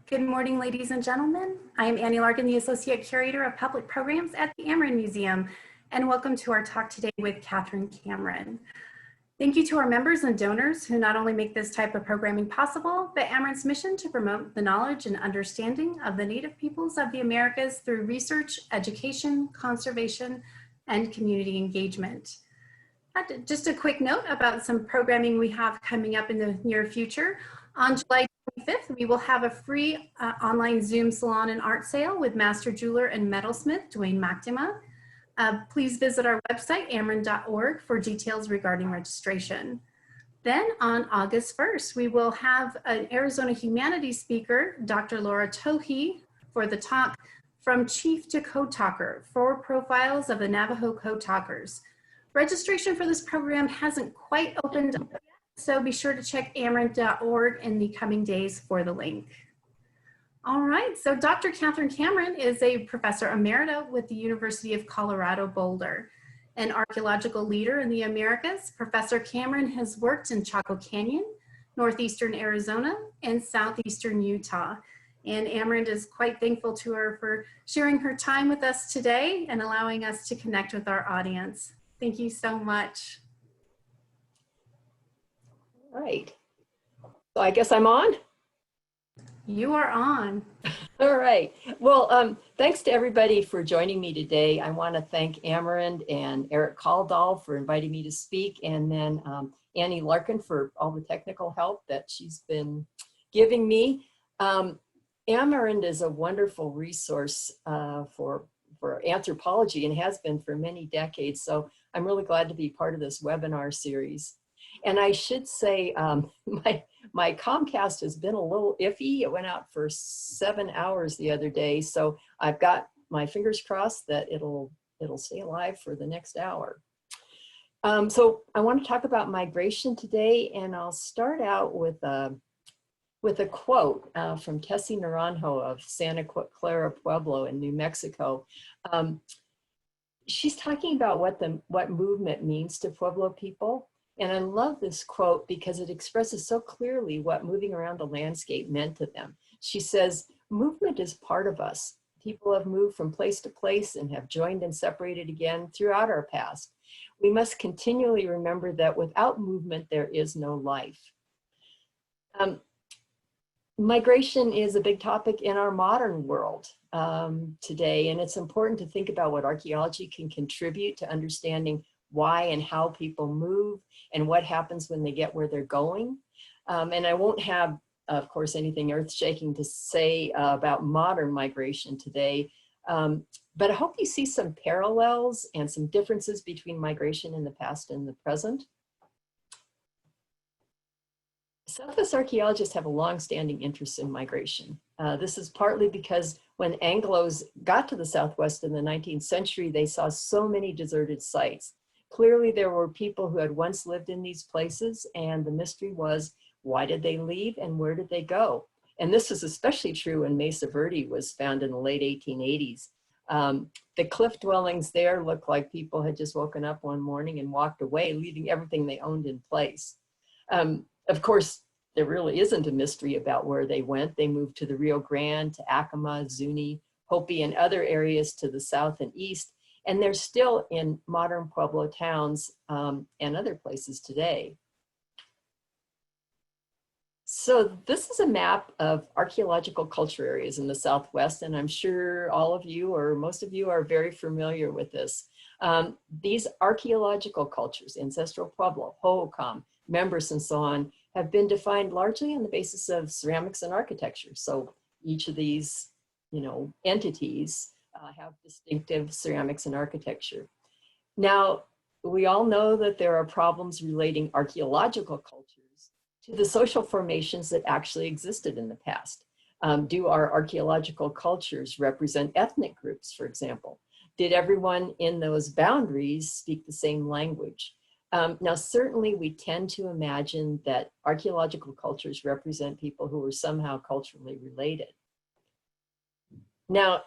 Good morning, ladies and gentlemen. I am Annie Larkin, the Associate Curator of Public Programs at the Amerind Museum, and welcome to our talk today with Catherine Cameron. Thank you to our members and donors who not only make this type of programming possible, but Amerind's mission to promote the knowledge and understanding of the Native peoples of the Americas through research, education, conservation, and community engagement. Just a quick note about some programming we have coming up in the near future. On July 25th, we will have a free online Zoom salon and art sale with master jeweler and metalsmith Dwayne McDema. Please visit our website, amerind.org, for details regarding registration. Then on August 1st, we will have an Arizona humanities speaker, Dr. Laura Tohe, for the talk From Chief to Code Talker, 4 Profiles of the Navajo Code Talkers. Registration for this program hasn't quite opened up yet, so be sure to check amerind.org in the coming days for the link. All right, so Dr. Catherine Cameron is a professor emerita with the University of Colorado Boulder. An archaeological leader in the Americas, Professor Cameron has worked in Chaco Canyon, northeastern Arizona, and southeastern Utah. And Amerind is quite thankful to her for sharing her time with us today and allowing us to connect with our audience. Thank you so much. All right. So I guess I'm on? You are on. All right. Well, thanks to everybody for joining me today. I want to thank Amerind and Eric Kaldal for inviting me to speak, and then Annie Larkin for all the technical help that she's been giving me. Amerind is a wonderful resource for anthropology and has been for many decades. So I'm really glad to be part of this webinar series. And I should say my Comcast has been a little iffy. It went out for 7 hours the other day. So I've got my fingers crossed that it'll stay alive for the next hour. So I want to talk about migration today, and I'll start out with a quote from Tessie Naranjo of Santa Clara Pueblo in New Mexico. She's talking about what movement means to Pueblo people. And I love this quote because it expresses so clearly what moving around the landscape meant to them. She says, "Movement is part of us. People have moved from place to place and have joined and separated again throughout our past. We must continually remember that without movement, there is no life." Migration is a big topic in our modern world today, and it's important to think about what archaeology can contribute to understanding why and how people move and what happens when they get where they're going. And I won't have, of course, anything earth-shaking to say about modern migration today, but I hope you see some parallels and some differences between migration in the past and the present. Southwest archaeologists have a long-standing interest in migration. This is partly because when Anglos got to the Southwest in the 19th century, they saw so many deserted sites. Clearly, there were people who had once lived in these places, and the mystery was, why did they leave and where did they go? And this is especially true when Mesa Verde was found in the late 1880s. The cliff dwellings there looked like people had just woken up one morning and walked away, leaving everything they owned in place. Of course, there really isn't a mystery about where they went. They moved to the Rio Grand, to Acoma, Zuni, Hopi, and other areas to the south and east. And they're still in modern Pueblo towns and other places today. So this is a map of archaeological culture areas in the Southwest, and I'm sure all of you or most of you are very familiar with this. These archaeological cultures, ancestral Pueblo, Hohokam, members, and so on, have been defined largely on the basis of ceramics and architecture. So each of these, entities have distinctive ceramics and architecture. Now, we all know that there are problems relating archaeological cultures to the social formations that actually existed in the past. Do our archaeological cultures represent ethnic groups, for example? Did everyone in those boundaries speak the same language? Now, certainly we tend to imagine that archaeological cultures represent people who were somehow culturally related. Now,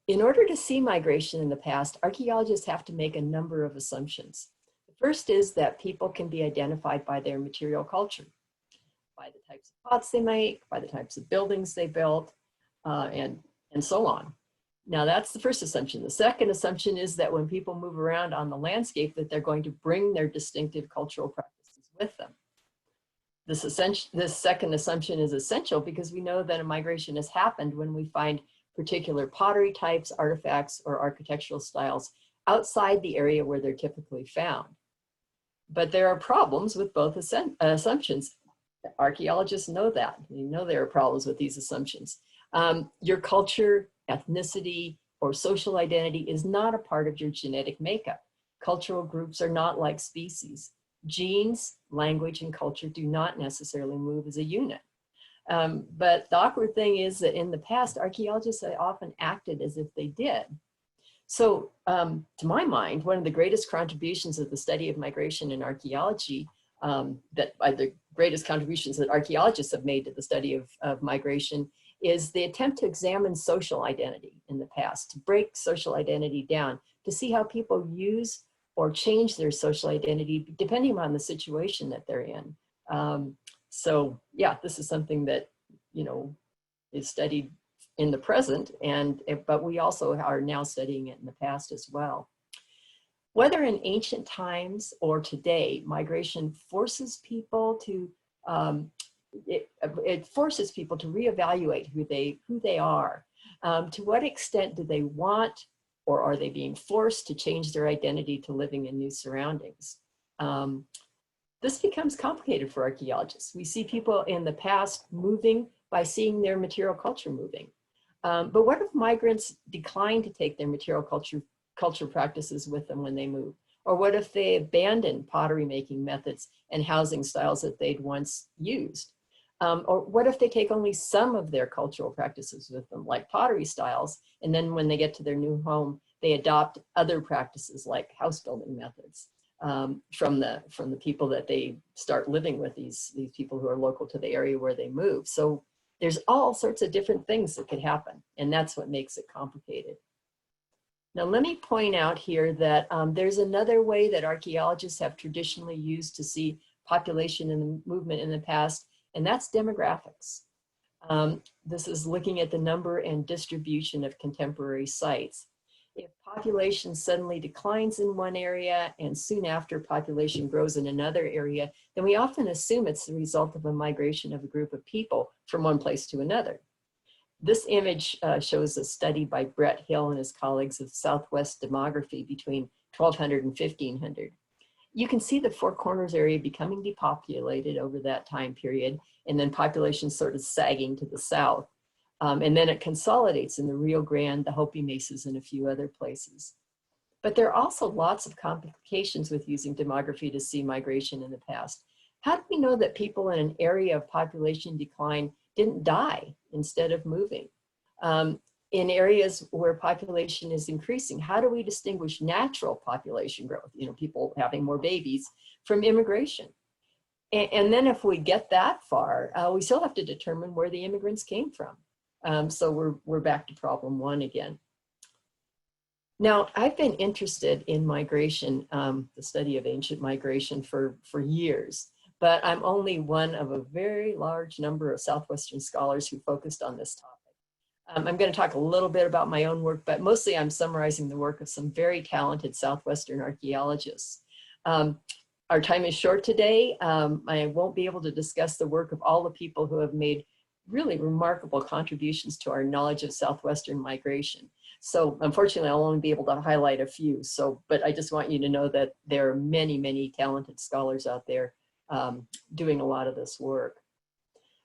in order to see migration in the past, archaeologists have to make a number of assumptions. The first is that people can be identified by their material culture, by the types of pots they make, by the types of buildings they built, and so on. Now that's the first assumption. The second assumption is that when people move around on the landscape, that they're going to bring their distinctive cultural practices with them. This second assumption is essential because we know that a migration has happened when we find particular pottery types, artifacts, or architectural styles outside the area where they're typically found. But there are problems with both assumptions. Archaeologists know that. They know there are problems with these assumptions. Your culture, ethnicity, or social identity is not a part of your genetic makeup. Cultural groups are not like species. Genes, language, and culture do not necessarily move as a unit. But the awkward thing is that in the past, archaeologists often acted as if they did. So to my mind, one of the greatest contributions of the study of migration in archaeology, the greatest contributions that archaeologists have made to the study of migration is the attempt to examine social identity in the past, to break social identity down, to see how people use or change their social identity depending on the situation that they're in. So yeah, this is something that, you know, is studied in the present, but we also are now studying it in the past as well. Whether in ancient times or today, migration forces people to, it forces people to reevaluate who they are. To what extent do they want, or are they being forced to change their identity to living in new surroundings? This becomes complicated for archaeologists. We see people in the past moving by seeing their material culture moving. But what if migrants decline to take their material culture practices with them when they move? Or what if they abandon pottery making methods and housing styles that they'd once used? Or what if they take only some of their cultural practices with them, like pottery styles, and then when they get to their new home, they adopt other practices like house building methods from the people that they start living with, these people who are local to the area where they move. So there's all sorts of different things that could happen, and that's what makes it complicated. Now, let me point out here that there's another way that archaeologists have traditionally used to see population and movement in the past, and that's demographics. This is looking at the number and distribution of contemporary sites. If population suddenly declines in one area and soon after population grows in another area, then we often assume it's the result of a migration of a group of people from one place to another. This image shows a study by Brett Hill and his colleagues of Southwest demography between 1200 and 1500. You can see the Four Corners area becoming depopulated over that time period, and then population sort of sagging to the south. And then it consolidates in the Rio Grand, the Hopi Mesas, and a few other places. But there are also lots of complications with using demography to see migration in the past. How do we know that people in an area of population decline didn't die instead of moving? In areas where population is increasing, how do we distinguish natural population growth, you know, people having more babies, from immigration? And then if we get that far, we still have to determine where the immigrants came from. So we're back to problem one again. Now, I've been interested in migration, the study of ancient migration for years, but I'm only one of a very large number of Southwestern scholars who focused on this topic. I'm going to talk a little bit about my own work, but mostly I'm summarizing the work of some very talented Southwestern archaeologists. Our time is short today. I won't be able to discuss the work of all the people who have made really remarkable contributions to our knowledge of Southwestern migration. So unfortunately, I'll only be able to highlight a few. But I just want you to know that there are many, many talented scholars out there doing a lot of this work.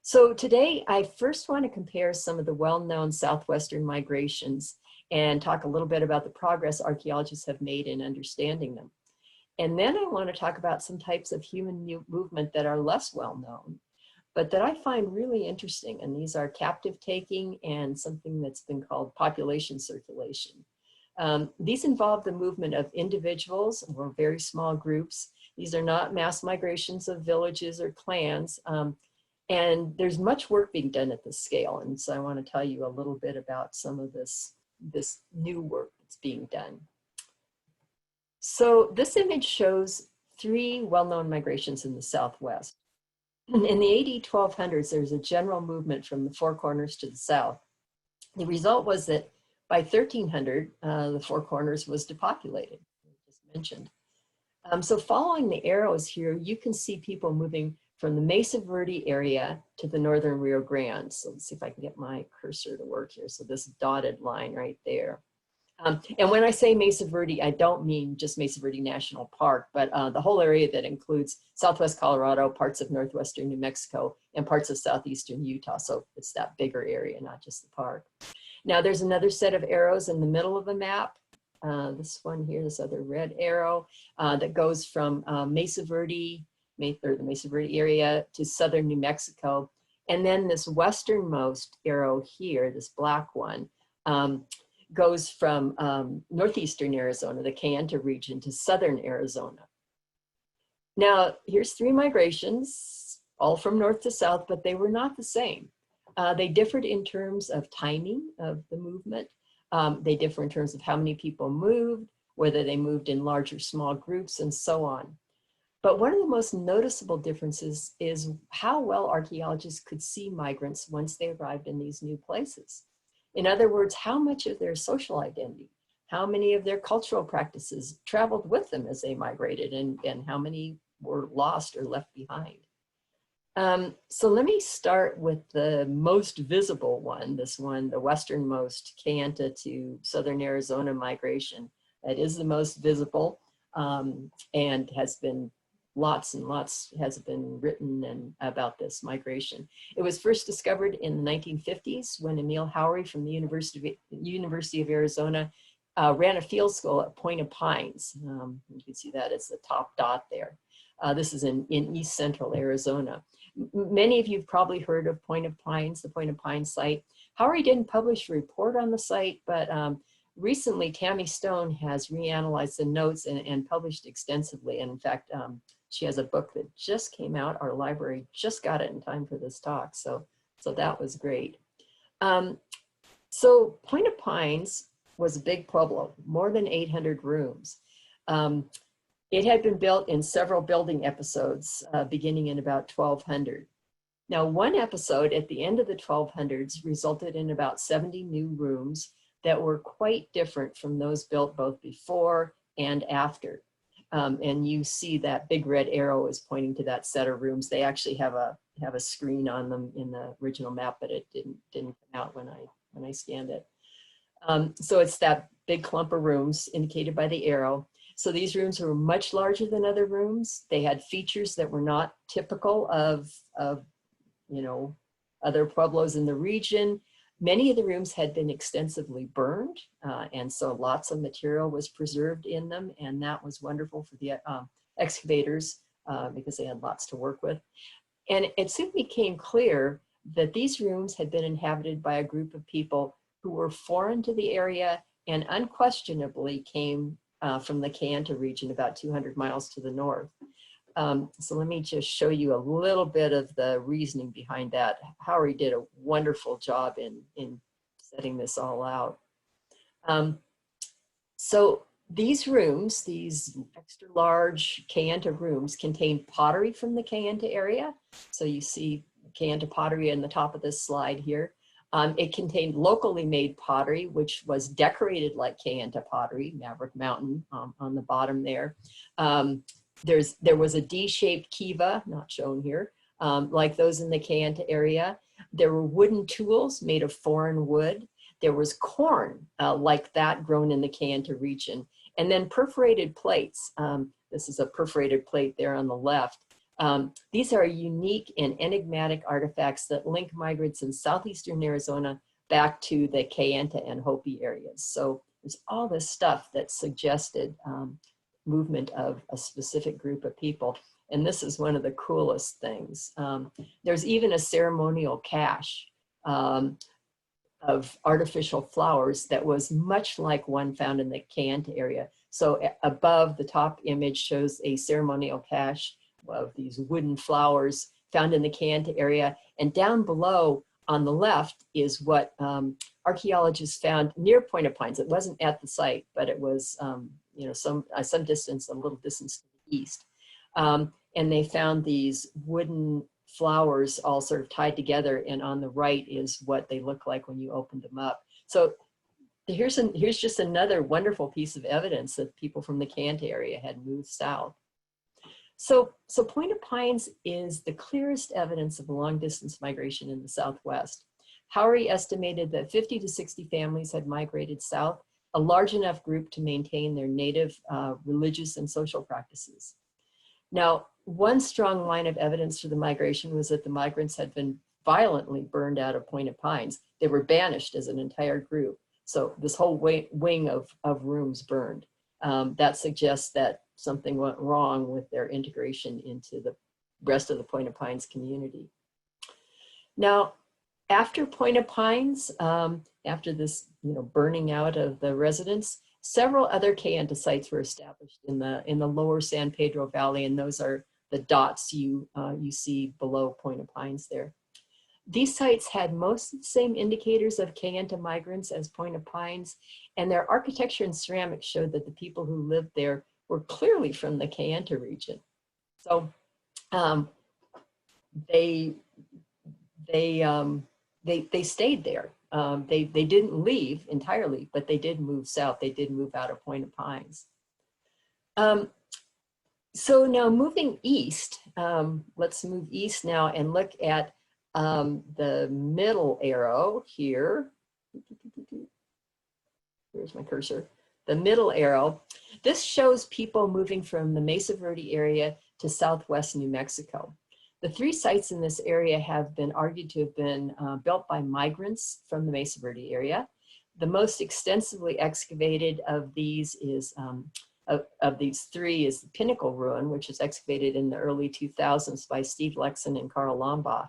So today, I first want to compare some of the well-known Southwestern migrations and talk a little bit about the progress archaeologists have made in understanding them. And then I want to talk about some types of human movement that are less well-known, but that I find really interesting. And these are captive taking and something that's been called population circulation. These involve the movement of individuals or very small groups. These are not mass migrations of villages or clans. And there's much work being done at this scale. And so I want to tell you a little bit about some of this new work that's being done. So this image shows three well-known migrations in the Southwest. In the AD 1200s, there's a general movement from the Four Corners to the south. The result was that by 1300, the Four Corners was depopulated, as just mentioned. So following the arrows here, you can see people moving from the Mesa Verde area to the northern Rio Grande. So let's see if I can get my cursor to work here. So this dotted line right there. And when I say Mesa Verde, I don't mean just Mesa Verde National Park, but the whole area that includes Southwest Colorado, parts of northwestern New Mexico, and parts of southeastern Utah. So it's that bigger area, not just the park. Now there's another set of arrows in the middle of the map. This one here, this other red arrow that goes from Mesa Verde, or the Mesa Verde area, to southern New Mexico. And then this westernmost arrow here, this black one, goes from northeastern Arizona, the Kayenta region, to southern Arizona. Now, here's 3 migrations, all from north to south, but they were not the same. They differed in terms of timing of the movement. They differ in terms of how many people moved, whether they moved in large or small groups, and so on. But one of the most noticeable differences is how well archaeologists could see migrants once they arrived in these new places. In other words, how much of their social identity, how many of their cultural practices traveled with them as they migrated, and how many were lost or left behind. So let me start with the most visible one, this one, the westernmost Kayenta to southern Arizona migration. That is the most visible, and has been lots and lots has been written about this migration. It was first discovered in the 1950s when Emil Houry from the University of Arizona ran a field school at Point of Pines. You can see that as the top dot there. This is in east central Arizona. Many of you have probably heard of Point of Pines, the Point of Pines site. Houry didn't publish a report on the site, but recently Tammy Stone has reanalyzed the notes and published extensively. And in fact, she has a book that just came out. Our library just got it in time for this talk. So that was great. So Point of Pines was a big pueblo, more than 800 rooms. It had been built in several building episodes beginning in about 1200. Now, one episode at the end of the 1200s resulted in about 70 new rooms that were quite different from those built both before and after. And you see that big red arrow is pointing to that set of rooms. They actually have a screen on them in the original map, but it didn't come out when I scanned it. So it's that big clump of rooms indicated by the arrow. So these rooms were much larger than other rooms. They had features that were not typical of other pueblos in the region. Many of the rooms had been extensively burned, and so lots of material was preserved in them, and that was wonderful for the excavators because they had lots to work with. And it soon became clear that these rooms had been inhabited by a group of people who were foreign to the area and unquestionably came from the Kayenta region about 200 miles to the north. So let me just show you a little bit of the reasoning behind that. Houry did a wonderful job in setting this all out. So these rooms, these extra large Kayenta rooms, contain pottery from the Kayenta area. So you see Kayenta pottery in the top of this slide here. It contained locally made pottery, which was decorated like Kayenta pottery, Maverick Mountain on the bottom there. There was a D-shaped kiva, not shown here, like those in the Kayenta area. There were wooden tools made of foreign wood. There was corn like that grown in the Kayenta region. And then perforated plates. This is a perforated plate there on the left. These are unique and enigmatic artifacts that link migrants in southeastern Arizona back to the Kayenta and Hopi areas. So there's all this stuff that suggested movement of a specific group of people. And this is one of the coolest things. There's even a ceremonial cache of artificial flowers that was much like one found in the Kayenta area. So above, the top image shows a ceremonial cache of these wooden flowers found in the Kayenta area. And down below on the left is what archaeologists found near Point of Pines. It wasn't at the site, but it was some distance, a little distance to the east. And they found these wooden flowers all sort of tied together, and on the right is what they look like when you open them up. So here's just another wonderful piece of evidence that people from the Kayenta area had moved south. So Point of Pines is the clearest evidence of a long distance migration in the Southwest. Howery estimated that 50 to 60 families had migrated south, a large enough group to maintain their native religious and social practices. Now, one strong line of evidence for the migration was that the migrants had been violently burned out of Point of Pines. They were banished as an entire group. So this whole wing of rooms burned. That suggests that something went wrong with their integration into the rest of the Point of Pines community. Now, after Point of Pines, after this burning out of the residents, several other Kayenta sites were established in the lower San Pedro Valley, and those are the dots you see below Point of Pines there. These sites had most of the same indicators of Kayenta migrants as Point of Pines, and their architecture and ceramics showed that the people who lived there were clearly from the Kayenta region. So they stayed there. They didn't leave entirely, but they did move south. They did move out of Point of Pines. So now moving east, let's move east now and look at the middle arrow here. Here's my cursor. The middle arrow. This shows people moving from the Mesa Verde area to southwest New Mexico. The three sites in this area have been argued to have been built by migrants from the Mesa Verde area. The most extensively excavated of these is, of these three is the Pinnacle Ruin, which was excavated in the early 2000s by Steve Lexon and Carl Lombach.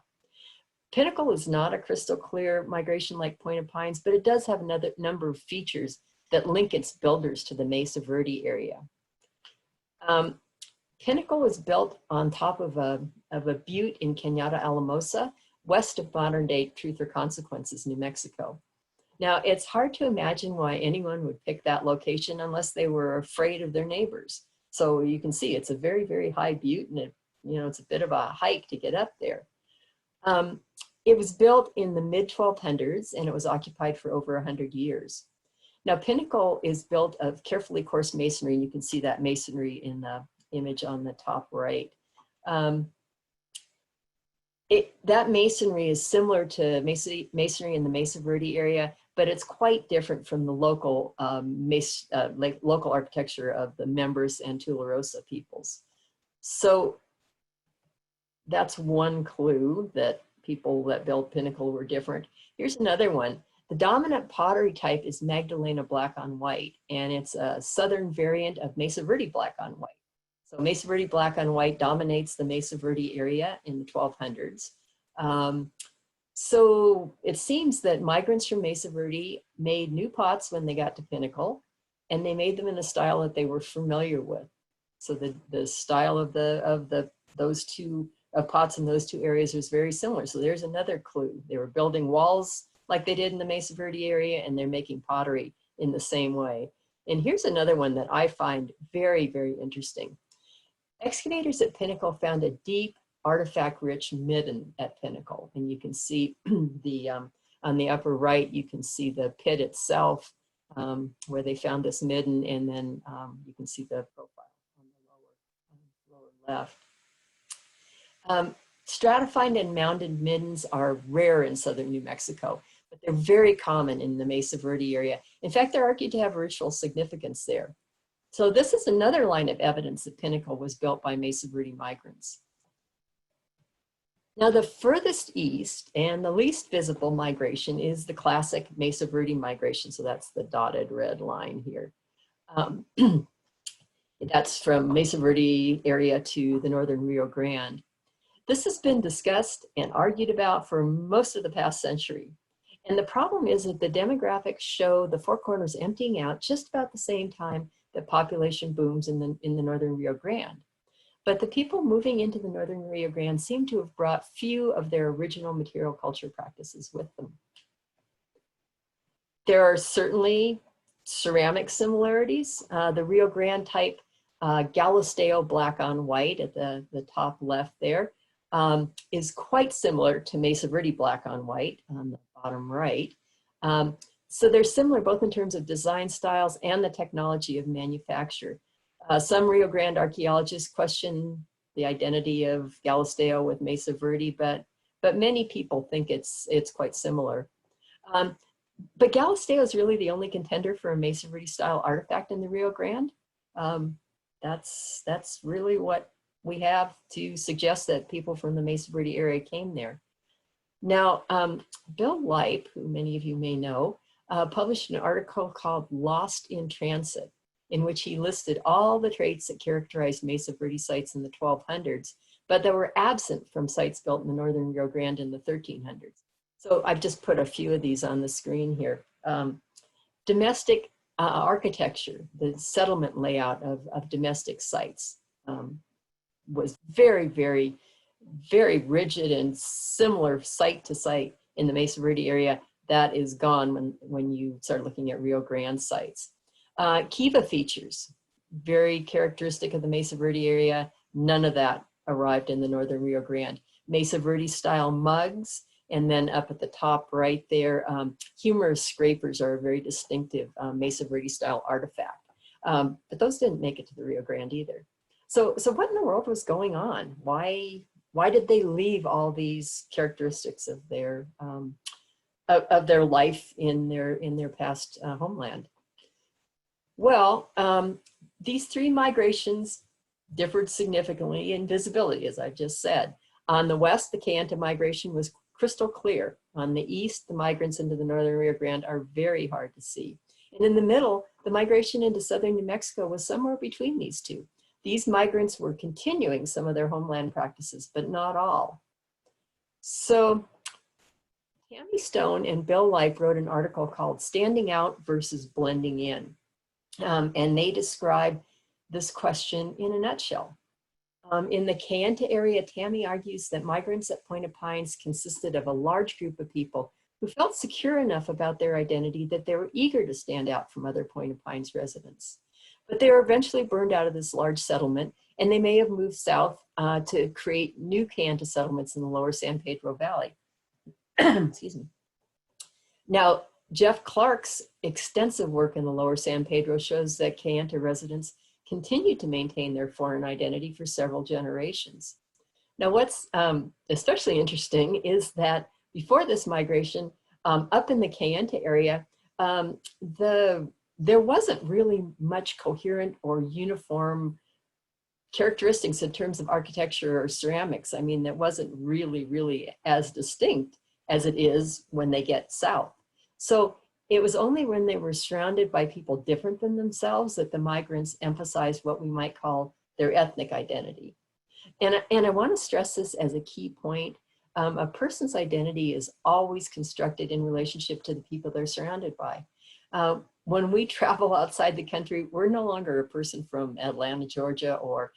Pinnacle is not a crystal clear migration like Point of Pines, but it does have another number of features that link its builders to the Mesa Verde area. Pinnacle was built on top of a butte in Cañada Alamosa, west of modern-day Truth or Consequences, New Mexico. Now, it's hard to imagine why anyone would pick that location unless they were afraid of their neighbors. So you can see it's a very, very high butte, and it's a bit of a hike to get up there. It was built in the mid-1200s, and it was occupied for over 100 years. Now, Pinnacle is built of carefully coursed masonry, and you can see that masonry in the image on the top right. That masonry is similar to masonry in the Mesa Verde area, but it's quite different from the local local architecture of the Members and Tularosa peoples. So that's one clue that people that built Pinnacle were different. Here's another one. The dominant pottery type is Magdalena black on white, and it's a southern variant of Mesa Verde black on white. So Mesa Verde black on white dominates the Mesa Verde area in the 1200s. So it seems that migrants from Mesa Verde made new pots when they got to Pinnacle, and they made them in a style that they were familiar with. So the style of those two pots in those two areas was very similar. So there's another clue. They were building walls like they did in the Mesa Verde area, and they're making pottery in the same way. And here's another one that I find very, very interesting. Excavators at Pinnacle found a deep, artifact-rich midden at Pinnacle. And you can see on the upper right, you can see the pit itself where they found this midden, and then you can see the profile on the lower left. Stratified and mounded middens are rare in southern New Mexico, but they're very common in the Mesa Verde area. In fact, they're argued to have ritual significance there. So this is another line of evidence that Pinnacle was built by Mesa Verde migrants. Now, the furthest east and the least visible migration is the classic Mesa Verde migration. So that's the dotted red line here. That's from Mesa Verde area to the northern Rio Grande. This has been discussed and argued about for most of the past century. And the problem is that the demographics show the Four Corners emptying out just about the same time that population booms in the northern Rio Grande. But the people moving into the northern Rio Grande seem to have brought few of their original material culture practices with them. There are certainly ceramic similarities. The Rio Grande type Galisteo black on white at the top left there is quite similar to Mesa Verde black on white on the bottom right. So they're similar both in terms of design styles and the technology of manufacture. Some Rio Grande archaeologists question the identity of Galisteo with Mesa Verde, but many people think it's quite similar. But Galisteo is really the only contender for a Mesa Verde style artifact in the Rio Grande. That's really what we have to suggest that people from the Mesa Verde area came there. Now, Bill Leip, who many of you may know, published an article called Lost in Transit, in which he listed all the traits that characterized Mesa Verde sites in the 1200s, but that were absent from sites built in the northern Rio Grande in the 1300s. So I've just put a few of these on the screen here. Domestic architecture, the settlement layout of domestic sites was very, very, very rigid and similar site to site in the Mesa Verde area. That is gone when you start looking at Rio Grande sites. Kiva features, very characteristic of the Mesa Verde area. None of that arrived in the northern Rio Grande. Mesa Verde style mugs, and then up at the top right there, humorous scrapers are a very distinctive Mesa Verde style artifact. But those didn't make it to the Rio Grande either. So what in the world was going on? Why did they leave all these characteristics of their life in their past homeland? Well, these three migrations differed significantly in visibility, as I just said. On the west, the Kayenta migration was crystal clear. On the east, the migrants into the northern Rio Grande are very hard to see. And in the middle, the migration into southern New Mexico was somewhere between these two. These migrants were continuing some of their homeland practices, but not all. So Tammy Stone and Bill Leip wrote an article called Standing Out versus Blending In. And they describe this question in a nutshell. In the Kayenta area, Tammy argues that migrants at Point of Pines consisted of a large group of people who felt secure enough about their identity that they were eager to stand out from other Point of Pines residents. But they were eventually burned out of this large settlement, and they may have moved south to create new Kayenta settlements in the lower San Pedro Valley. Excuse me. Now, Jeff Clark's extensive work in the lower San Pedro shows that Kayenta residents continued to maintain their foreign identity for several generations. Now, what's especially interesting is that before this migration, up in the Kayenta area, there wasn't really much coherent or uniform characteristics in terms of architecture or ceramics. I mean, that wasn't really as distinct as it is when they get south. So it was only when they were surrounded by people different than themselves that the migrants emphasized what we might call their ethnic identity. And I want to stress this as a key point. A person's identity is always constructed in relationship to the people they're surrounded by. When we travel outside the country, we're no longer a person from Atlanta, Georgia, or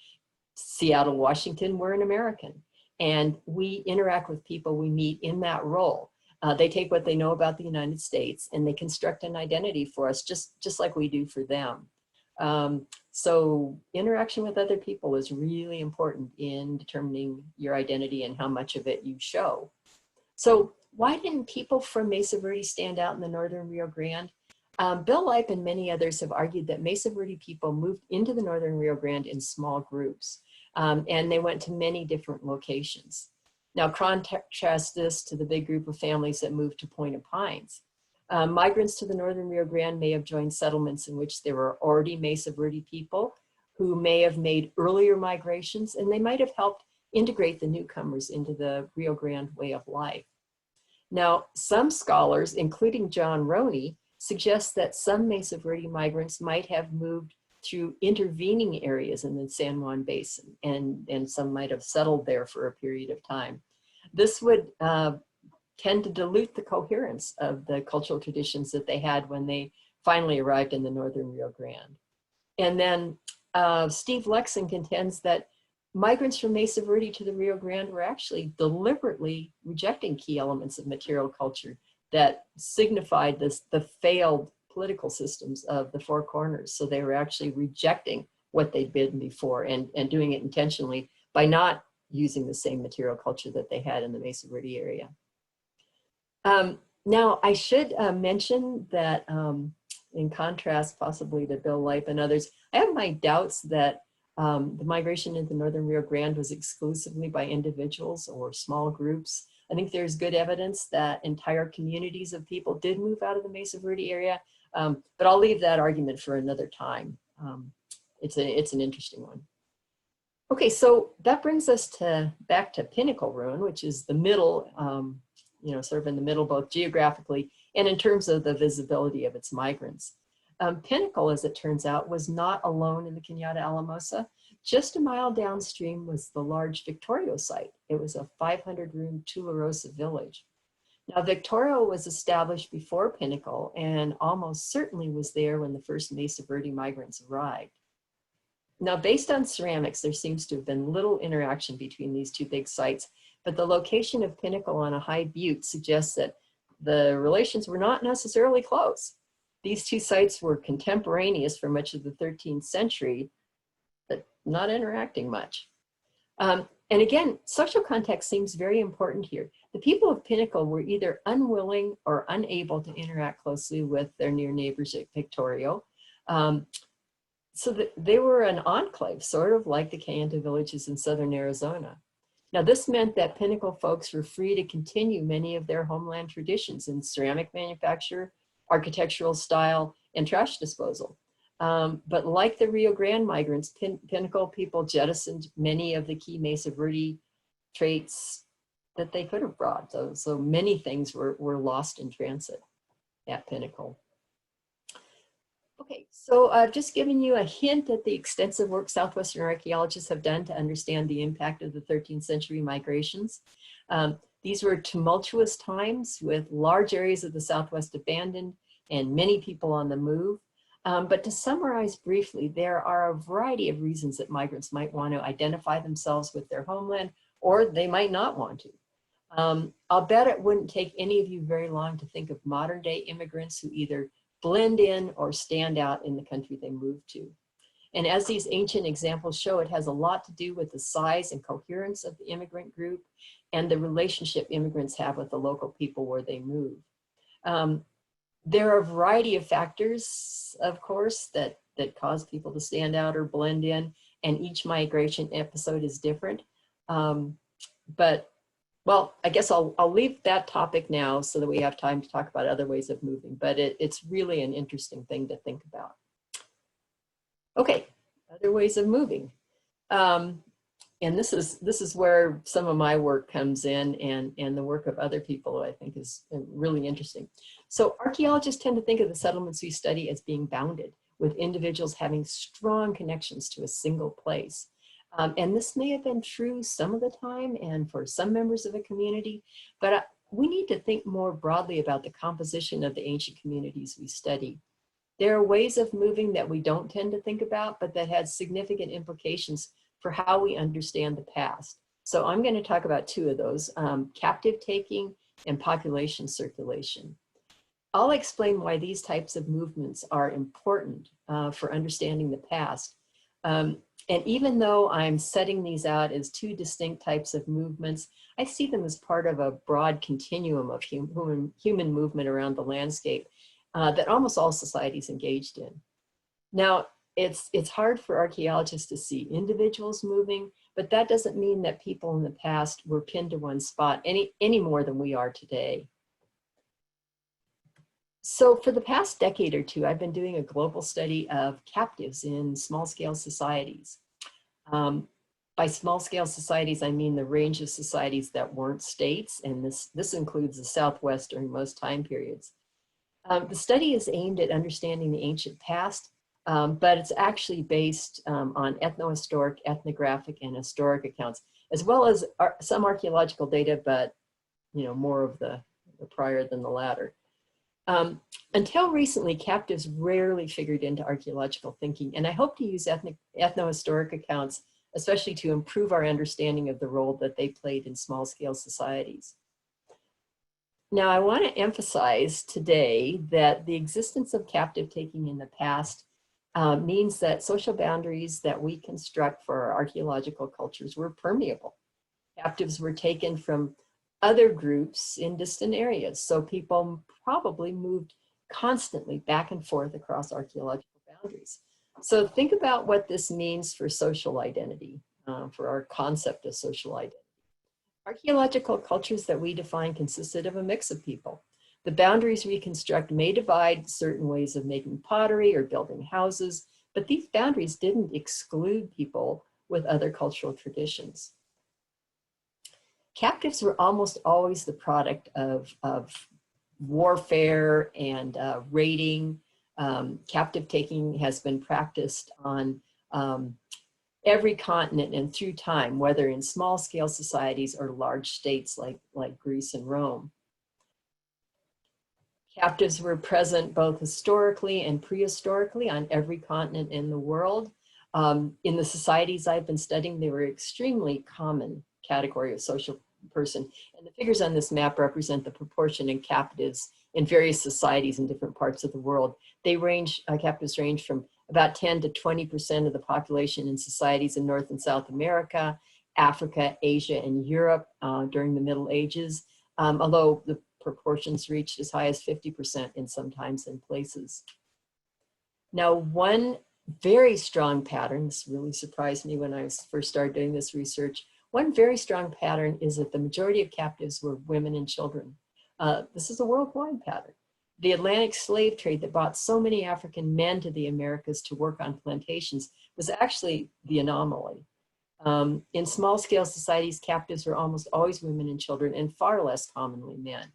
Seattle, Washington. We're an American. And we interact with people we meet in that role. They take what they know about the United States and they construct an identity for us, just like we do for them. So interaction with other people is really important in determining your identity and how much of it you show. So why didn't people from Mesa Verde stand out in the northern Rio Grande? Bill Leip and many others have argued that Mesa Verde people moved into the northern Rio Grande in small groups, and they went to many different locations. Now contrast this to the big group of families that moved to Point of Pines. Migrants to the northern Rio Grande may have joined settlements in which there were already Mesa Verde people who may have made earlier migrations, and they might have helped integrate the newcomers into the Rio Grande way of life. Now, some scholars, including John Roney, suggest that some Mesa Verde migrants might have moved through intervening areas in the San Juan Basin, and some might have settled there for a period of time. This would tend to dilute the coherence of the cultural traditions that they had when they finally arrived in the northern Rio Grande. And then Steve Lexon contends that migrants from Mesa Verde to the Rio Grande were actually deliberately rejecting key elements of material culture that signified the failed political systems of the Four Corners. So they were actually rejecting what they'd been before and doing it intentionally by not using the same material culture that they had in the Mesa Verde area. Now, I should mention that in contrast possibly to Bill Leip and others, I have my doubts that the migration into northern Rio Grande was exclusively by individuals or small groups. I think there's good evidence that entire communities of people did move out of the Mesa Verde area, but I'll leave that argument for another time. It's an interesting one. Okay, so that brings us back to Pinnacle Ruin, which is the middle, sort of in the middle, both geographically and in terms of the visibility of its migrants. Pinnacle, as it turns out, was not alone in the Cañada Alamosa. Just a mile downstream was the large Victorio site. It was a 500-room Tularosa village. Now, Victorio was established before Pinnacle and almost certainly was there when the first Mesa Verde migrants arrived. Now, based on ceramics, there seems to have been little interaction between these two big sites, but the location of Pinnacle on a high butte suggests that the relations were not necessarily close. These two sites were contemporaneous for much of the 13th century, but not interacting much. And again, social context seems very important here. The people of Pinnacle were either unwilling or unable to interact closely with their near neighbors at Victorio. So that they were an enclave, sort of like the Kayenta villages in southern Arizona. Now, this meant that Pinnacle folks were free to continue many of their homeland traditions in ceramic manufacture, architectural style, and trash disposal. But like the Rio Grande migrants, Pinnacle people jettisoned many of the key Mesa Verde traits that they could have brought. So many things were lost in transit at Pinnacle. Okay, so I've just given you a hint at the extensive work Southwestern archaeologists have done to understand the impact of the 13th century migrations. These were tumultuous times with large areas of the Southwest abandoned and many people on the move. But to summarize briefly, there are a variety of reasons that migrants might want to identify themselves with their homeland, or they might not want to. I'll bet it wouldn't take any of you very long to think of modern day immigrants who either blend in or stand out in the country they moved to. And as these ancient examples show, it has a lot to do with the size and coherence of the immigrant group and the relationship immigrants have with the local people where they move. There are a variety of factors, of course, that cause people to stand out or blend in, and each migration episode is different. Well, I guess I'll leave that topic now so that we have time to talk about other ways of moving, but it's really an interesting thing to think about. Okay, other ways of moving. And this is where some of my work comes in and the work of other people I think is really interesting. So archaeologists tend to think of the settlements we study as being bounded, with individuals having strong connections to a single place. And this may have been true some of the time and for some members of a community, but we need to think more broadly about the composition of the ancient communities we study. There are ways of moving that we don't tend to think about, but that had significant implications for how we understand the past. So I'm going to talk about two of those, captive taking and population circulation. I'll explain why these types of movements are important for understanding the past. And even though I'm setting these out as two distinct types of movements, I see them as part of a broad continuum of human movement around the landscape that almost all societies engaged in. Now, it's hard for archaeologists to see individuals moving, but that doesn't mean that people in the past were pinned to one spot any more than we are today. So for the past decade or two, I've been doing a global study of captives in small-scale societies. By small-scale societies, I mean the range of societies that weren't states, and this includes the Southwest during most time periods. The study is aimed at understanding the ancient past, but it's actually based on ethnohistoric, ethnographic, and historic accounts, as well as some archaeological data, but more of the prior than the latter. Until recently, captives rarely figured into archaeological thinking, and I hope to use ethnohistoric accounts, especially to improve our understanding of the role that they played in small-scale societies. Now, I want to emphasize today that the existence of captive taking in the past means that social boundaries that we construct for our archaeological cultures were permeable. Captives were taken from other groups in distant areas. So people probably moved constantly back and forth across archaeological boundaries. So think about what this means for social identity, for our concept of social identity. Archaeological cultures that we define consisted of a mix of people. The boundaries we construct may divide certain ways of making pottery or building houses, but these boundaries didn't exclude people with other cultural traditions. Captives were almost always the product of warfare and raiding. Captive taking has been practiced on every continent and through time, whether in small scale societies or large states like Greece and Rome. Captives were present both historically and prehistorically on every continent in the world. In the societies I've been studying, they were extremely common category of social person. And the figures on this map represent the proportion in captives in various societies in different parts of the world. They range, captives range from about 10 to 20% of the population in societies in North and South America, Africa, Asia, and Europe during the Middle Ages, although the proportions reached as high as 50% in sometimes in places. Now, one very strong pattern, this really surprised me when I first started doing this research, one very strong pattern is that the majority of captives were women and children. This is a worldwide pattern. The Atlantic slave trade that brought so many African men to the Americas to work on plantations was actually the anomaly. In small scale societies, captives were almost always women and children and far less commonly men.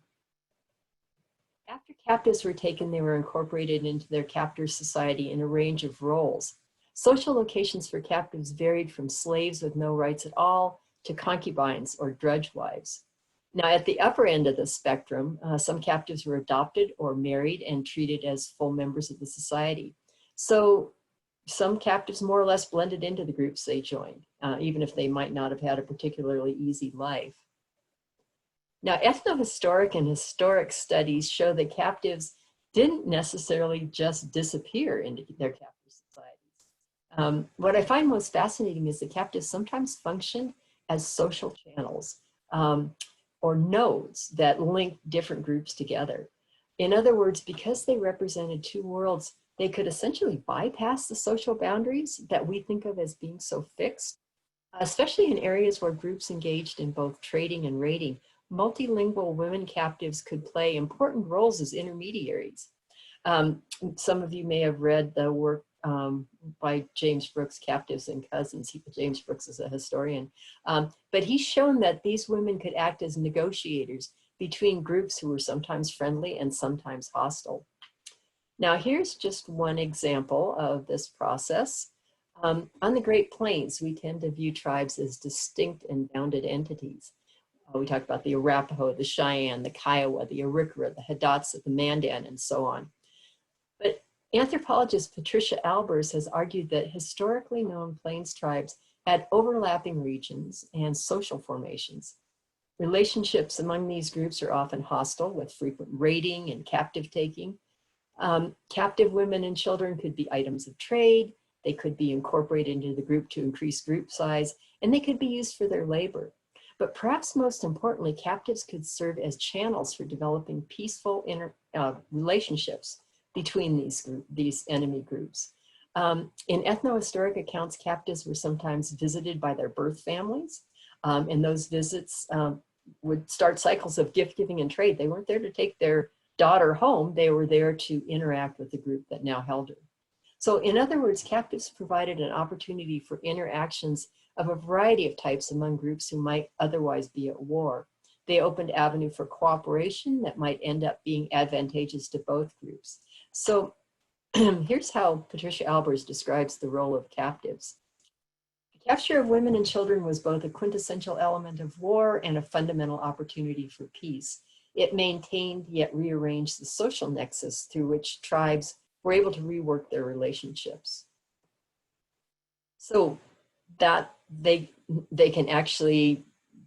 After captives were taken, they were incorporated into their captor society in a range of roles. Social locations for captives varied from slaves with no rights at all to concubines or drudge wives. Now, at the upper end of the spectrum, some captives were adopted or married and treated as full members of the society. So some captives more or less blended into the groups they joined, even if they might not have had a particularly easy life. Now, ethnohistoric and historic studies show that captives didn't necessarily just disappear into their captive societies. What I find most fascinating is that captives sometimes functioned as social channels or nodes that link different groups together. In other words, because they represented two worlds, they could essentially bypass the social boundaries that we think of as being so fixed, especially in areas where groups engaged in both trading and raiding. Multilingual women captives could play important roles as intermediaries. Some of you may have read the work by James Brooks, Captives and Cousins. James Brooks is a historian. But he's shown that these women could act as negotiators between groups who were sometimes friendly and sometimes hostile. Now, here's just one example of this process. On the Great Plains, we tend to view tribes as distinct and bounded entities. We talked about the Arapaho, the Cheyenne, the Kiowa, the Arikara, the Hidatsa, the Mandan, and so on. But anthropologist Patricia Albers has argued that historically known Plains tribes had overlapping regions and social formations. Relationships among these groups are often hostile, with frequent raiding and captive taking. Captive women and children could be items of trade. They could be incorporated into the group to increase group size, and they could be used for their labor. But perhaps most importantly, captives could serve as channels for developing peaceful relationships between these enemy groups. In ethnohistoric accounts, captives were sometimes visited by their birth families, and those visits would start cycles of gift giving and trade. They weren't there to take their daughter home, they were there to interact with the group that now held her. So in other words, captives provided an opportunity for interactions of a variety of types among groups who might otherwise be at war. They opened avenue for cooperation that might end up being advantageous to both groups. So here's how Patricia Albers describes the role of captives. The capture of women and children was both a quintessential element of war and a fundamental opportunity for peace. It maintained yet rearranged the social nexus through which tribes were able to rework their relationships. So that they can actually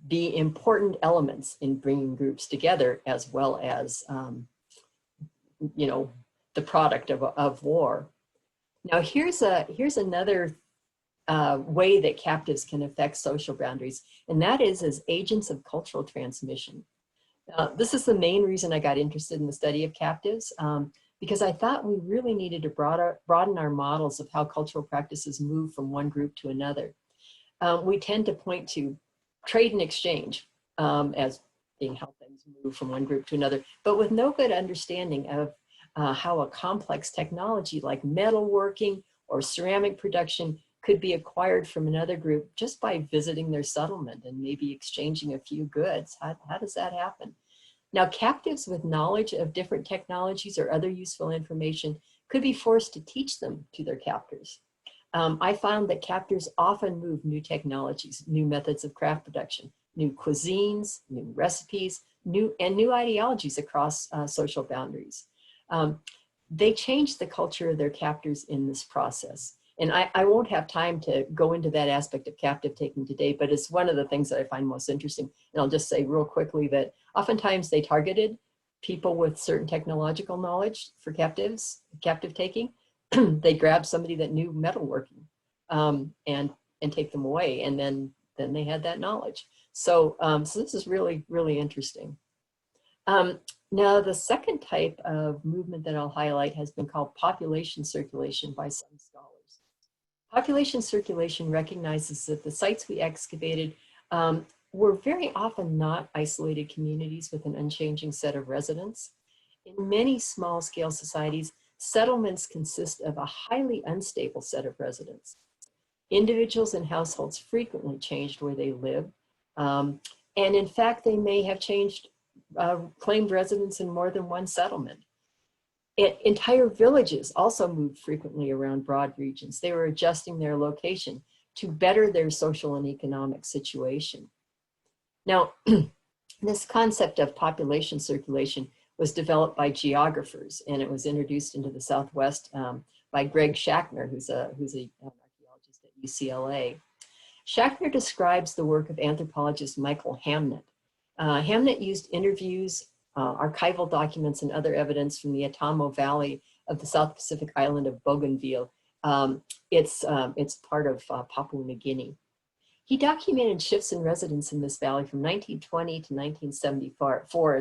be important elements in bringing groups together, as well as you know, the product of war. Now here's another way that captives can affect social boundaries, and that is as agents of cultural transmission. This is the main reason I got interested in the study of captives, because I thought we really needed to broaden our models of how cultural practices move from one group to another. We tend to point to trade and exchange as being how things move from one group to another, but with no good understanding of how a complex technology like metalworking or ceramic production could be acquired from another group just by visiting their settlement and maybe exchanging a few goods. How does that happen? Now, captives with knowledge of different technologies or other useful information could be forced to teach them to their captors. I found that captors often move new technologies, new methods of craft production, new cuisines, new recipes, new ideologies across social boundaries. They change the culture of their captors in this process. And I won't have time to go into that aspect of captive taking today, but it's one of the things that I find most interesting. And I'll just say real quickly that oftentimes they targeted people with certain technological knowledge for captive taking. They grab somebody that knew metalworking and take them away, and then they had that knowledge. So, so this is really, really interesting. Now, the second type of movement that I'll highlight has been called population circulation by some scholars. Population circulation recognizes that the sites we excavated were very often not isolated communities with an unchanging set of residents. In many small-scale societies, settlements consist of a highly unstable set of residents. Individuals and households frequently changed where they lived, and in fact, they may have claimed residence in more than one settlement. Entire villages also moved frequently around broad regions. They were adjusting their location to better their social and economic situation. Now, this concept of population circulation was developed by geographers, and it was introduced into the Southwest by Greg Schachner, who's an archaeologist at UCLA. Schachner describes the work of anthropologist Michael Hamnett. Hamnett used interviews, archival documents, and other evidence from the Atamo Valley of the South Pacific island of Bougainville. It's part of Papua New Guinea. He documented shifts in residents in this valley from 1920 to 1974.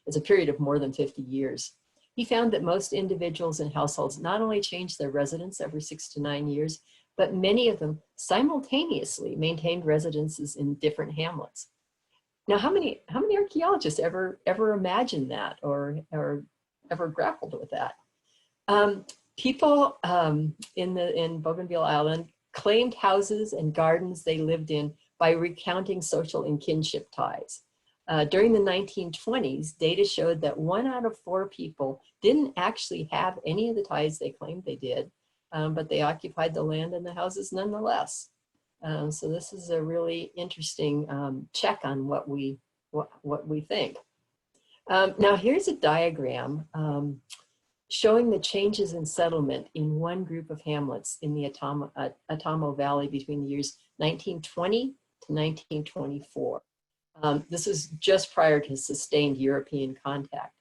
It's a period of more than 50 years. He found that most individuals and households not only changed their residence every 6 to 9 years, but many of them simultaneously maintained residences in different hamlets. Now, how many archaeologists ever imagined that or ever grappled with that? People in Bougainville Island claimed houses and gardens they lived in by recounting social and kinship ties. During the 1920s, data showed that 1 out of 4 people didn't actually have any of the ties they claimed they did, but they occupied the land and the houses nonetheless. So this is a really interesting check on what we think. Now here's a diagram showing the changes in settlement in one group of hamlets in the Atamo Valley between the years 1920 to 1924. This is just prior to sustained European contact.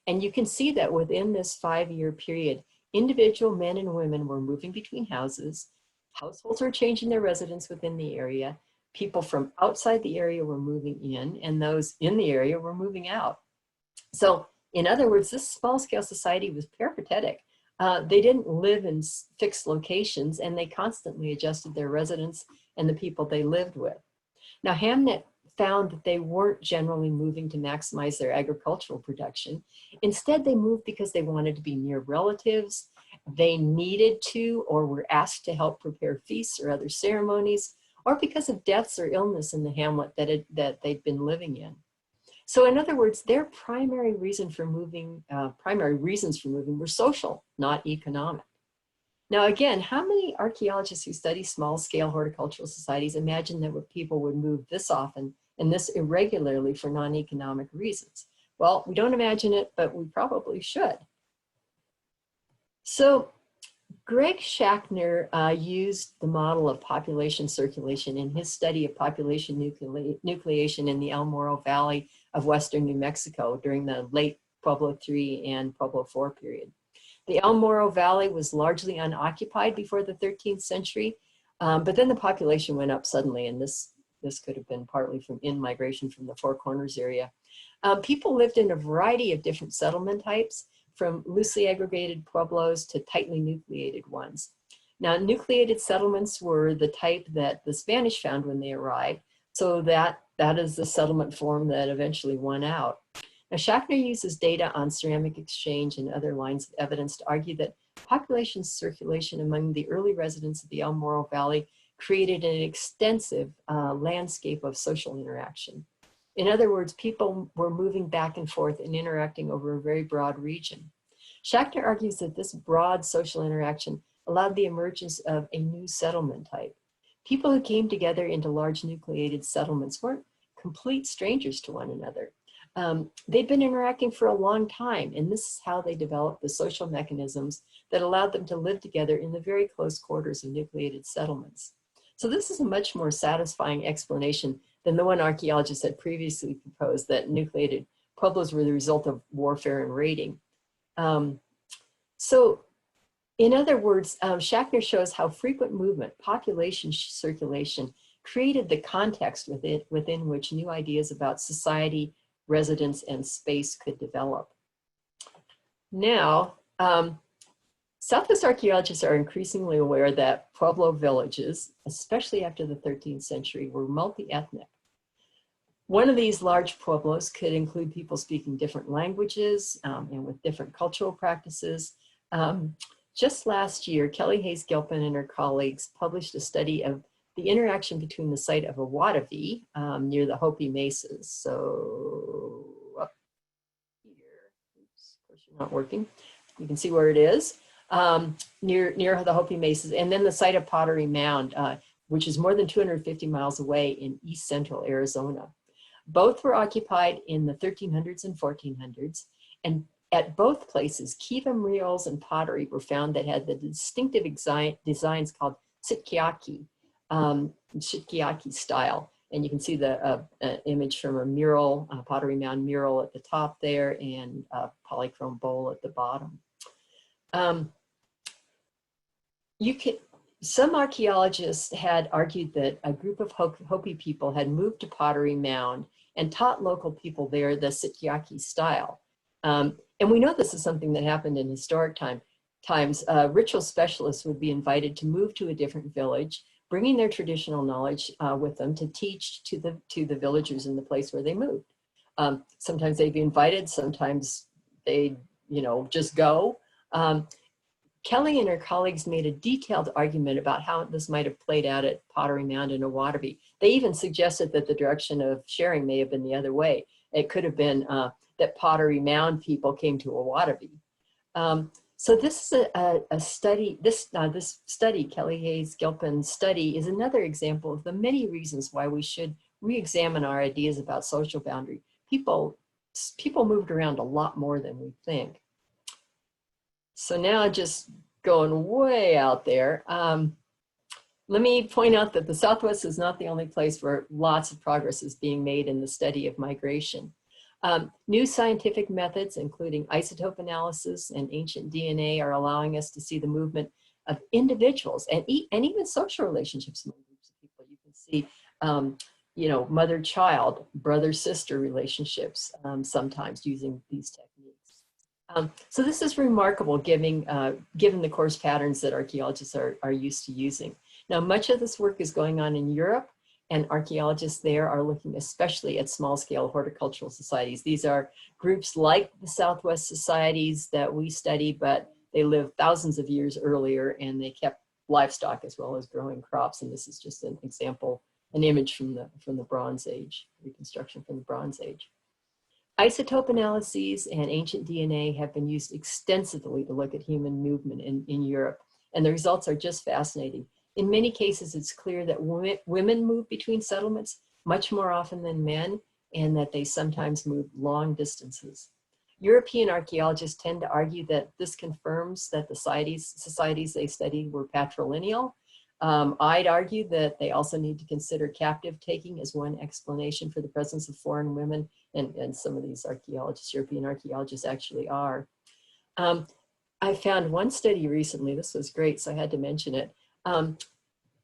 And you can see that within this 5-year period, individual men and women were moving between houses. Households were changing their residence within the area. People from outside the area were moving in, and those in the area were moving out. So, in other words, this small-scale society was peripatetic. They didn't live in fixed locations, and they constantly adjusted their residence and the people they lived with. Now, Hamnett found that they weren't generally moving to maximize their agricultural production. Instead, they moved because they wanted to be near relatives. They needed to or were asked to help prepare feasts or other ceremonies, or because of deaths or illness in the hamlet that they'd been living in. So in other words, their primary reasons for moving were social, not economic. Now again, how many archaeologists who study small-scale horticultural societies imagine that people would move this often and this irregularly for non-economic reasons? Well, we don't imagine it, but we probably should. So Greg Schachner used the model of population circulation in his study of population nucleation in the El Morro Valley of western New Mexico during the late Pueblo III and Pueblo IV period. The El Morro Valley was largely unoccupied before the 13th century, But then the population went up suddenly, and this could have been partly from in-migration from the Four Corners area. People lived in a variety of different settlement types, from loosely aggregated pueblos to tightly nucleated ones. Now, nucleated settlements were the type that the Spanish found when they arrived, so that is the settlement form that eventually won out. Now, Schaffner uses data on ceramic exchange and other lines of evidence to argue that population circulation among the early residents of the El Morro Valley created an extensive landscape of social interaction. In other words, people were moving back and forth and interacting over a very broad region. Schaffner argues that this broad social interaction allowed the emergence of a new settlement type. People who came together into large nucleated settlements weren't complete strangers to one another. They'd been interacting for a long time, and this is how they developed the social mechanisms that allowed them to live together in the very close quarters of nucleated settlements. So this is a much more satisfying explanation than the one archaeologists had previously proposed, that nucleated pueblos were the result of warfare and raiding. So in other words, Schaffner shows how frequent movement, population circulation, created the context within which new ideas about society, residence, and space could develop. Now, Southwest archaeologists are increasingly aware that Pueblo villages, especially after the 13th century, were multi-ethnic. One of these large pueblos could include people speaking different languages and with different cultural practices. Just last year, Kelly Hayes Gilpin and her colleagues published a study of the interaction between the site of a Wadavi near the Hopi Mesas. So up here, oops, of course you're not working. You can see where it is, near the Hopi Mesas, and then the site of Pottery Mound, which is more than 250 miles away in east central Arizona. Both were occupied in the 1300s and 1400s, and at both places, kiva murals and pottery were found that had the distinctive designs called sitkiaki, Shitkiaki style. And you can see the image from a mural, a pottery mound mural at the top there, and a polychrome bowl at the bottom. Some archaeologists had argued that a group of Hopi people had moved to Pottery Mound and taught local people there the Sitkiaki style. And we know this is something that happened in historic times. Ritual specialists would be invited to move to a different village, bringing their traditional knowledge with them to teach to the villagers in the place where they moved. Sometimes they'd be invited, sometimes they'd just go. Kelly and her colleagues made a detailed argument about how this might have played out at Pottery Mound and Owadabi. They even suggested that the direction of sharing may have been the other way. It could have been that Pottery Mound people came to Owadabi. So this is a study, this study, Kelly Hayes Gilpin's study, is another example of the many reasons why we should re-examine our ideas about social boundary. People moved around a lot more than we think. So now, just going way out there, let me point out that the Southwest is not the only place where lots of progress is being made in the study of migration. New scientific methods, including isotope analysis and ancient DNA, are allowing us to see the movement of individuals and even social relationships among groups of people. You can see, mother-child, brother-sister relationships sometimes using these techniques. So this is remarkable given the course patterns that archaeologists are used to using. Now, much of this work is going on in Europe, and archaeologists there are looking especially at small-scale horticultural societies. These are groups like the Southwest societies that we study, but they lived thousands of years earlier, and they kept livestock as well as growing crops. And this is just an example, an image from the Bronze Age, reconstruction from the Bronze Age. Isotope analyses and ancient DNA have been used extensively to look at human movement in Europe, and the results are just fascinating. In many cases, it's clear that women move between settlements much more often than men, and that they sometimes move long distances. European archaeologists tend to argue that this confirms that the societies they studied were patrilineal. I'd argue that they also need to consider captive taking as one explanation for the presence of foreign women, and some of these archaeologists, European archaeologists, actually are. I found one study recently, this was great, so I had to mention it.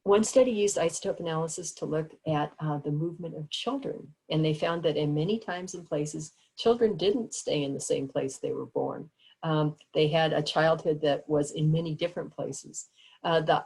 One study used isotope analysis to look at the movement of children, and they found that in many times and places, children didn't stay in the same place they were born. They had a childhood that was in many different places. The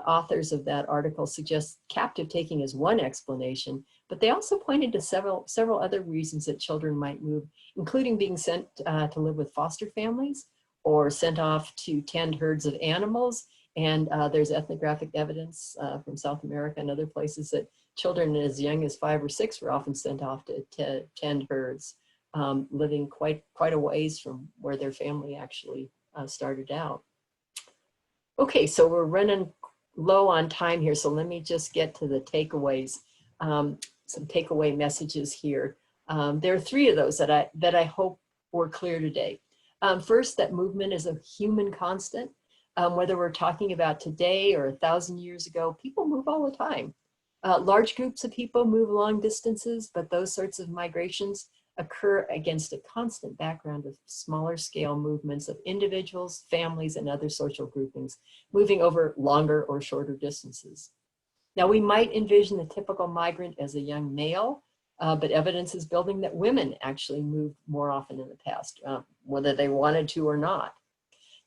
authors of that article suggest captive taking as one explanation, but they also pointed to several other reasons that children might move, including being sent to live with foster families or sent off to tend herds of animals. And there's ethnographic evidence from South America and other places that children as young as 5 or 6 were often sent off to tend herds, living quite a ways from where their family actually started out. Okay, so we're running low on time here, so let me just get to the takeaways. Some takeaway messages here. There are 3 of those that I hope were clear today. First, that movement is a human constant. Whether we're talking about today or 1,000 years ago, people move all the time. Large groups of people move long distances, but those sorts of migrations occur against a constant background of smaller scale movements of individuals, families, and other social groupings moving over longer or shorter distances. Now, we might envision the typical migrant as a young male, but evidence is building that women actually moved more often in the past, whether they wanted to or not.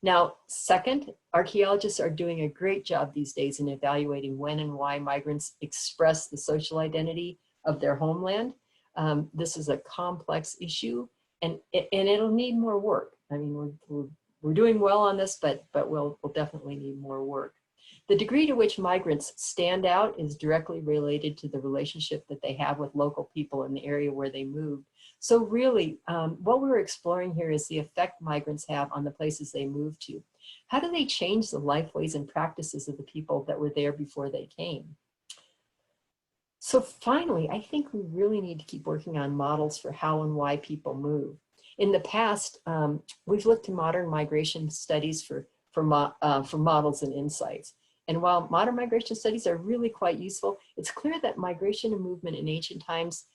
Now, second, archaeologists are doing a great job these days in evaluating when and why migrants express the social identity of their homeland. This is a complex issue, and it'll need more work. I mean, we're doing well on this, but we'll definitely need more work. The degree to which migrants stand out is directly related to the relationship that they have with local people in the area where they moved. So really, what we're exploring here is the effect migrants have on the places they move to. How do they change the life ways and practices of the people that were there before they came? So finally, I think we really need to keep working on models for how and why people move. In the past, we've looked to modern migration studies for models and insights. And while modern migration studies are really quite useful, it's clear that migration and movement in ancient times,